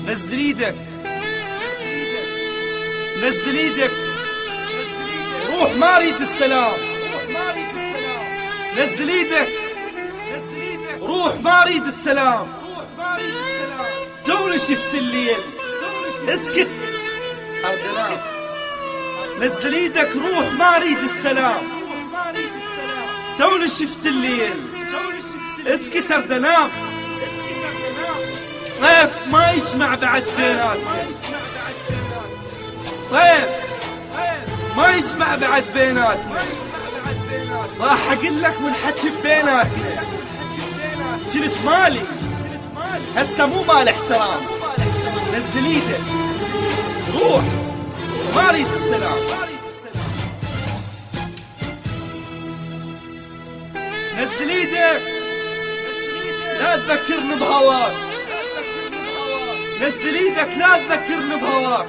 نزل ايدك، نزل ايدك، روح ما اريد السلام. نزل ايدك، روح ما اريد السلام. دول شفت الليل، اسكت اردلام. نزل ايدك، روح ما اريد السلام. دول شفت الليل، اسكت اردلام. طيف ما يجمع بعد بيناتنا، طيف ما يجمع بعد بيناتنا. راح اقول لك والحكي بيناتنا. جنت مالي هسه مو مال احترام. نزل ايدك، روح ما اريد السلام. نزل ايدك، لا تذكرني بهواك. نزل ايدك، لا تذكرني بهواك.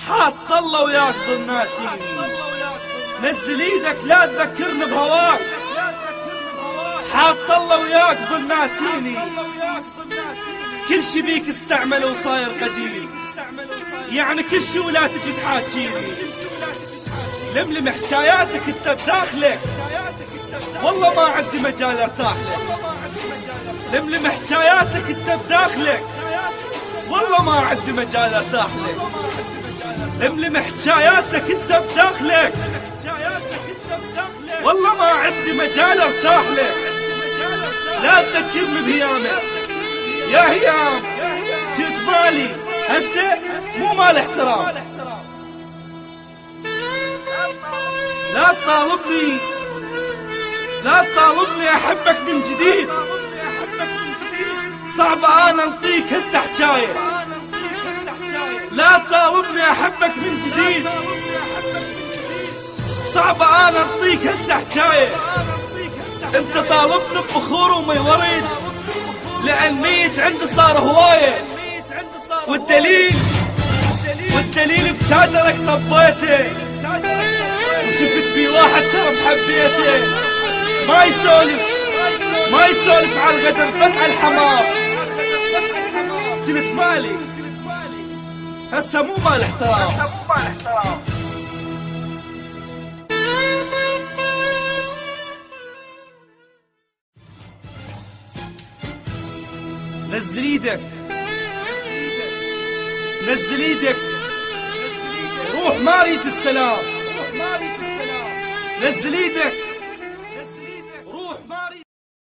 حاط الله وياك ظل ناسيني. نزل ايدك، لا تذكرني بهواك. حاط الله وياك ظل ناسيني. كل شي بيك استعمل وصاير قديم، يعني كل شي ولا تجي تحاكيني. لملم حكاياتك انت بداخلك، والله ما عندي مجال ارتاح لك. لملم حكاياتك انت بداخلك، والله ما عندي مجال ارتاح لك. لملم حكاياتك انت بداخلك، والله ما عندي مجال ارتاح لك. لا تذكرني بهيامك يا هيام، جيت مالي هسه مو مال احترام. لا تطالبني، لا تطالبني احبك من جديد. صعب انا انطيك هسه حجايه. لا تطالبني احبك من جديد. صعب انا انطيك هسه حجايه. انت طالبني ببخور ومي ورد، لان ميت عندي صار هوايه. والدليل بشادرك طبيته، وشفت بي واحد ترى حبيته. ما يسولف على الغدر بس على الحمار. جنت مالي هسه مو مال احترام. نزل ايدك، نزل ايدك، روح ما اريد السلام. نزل ايدك،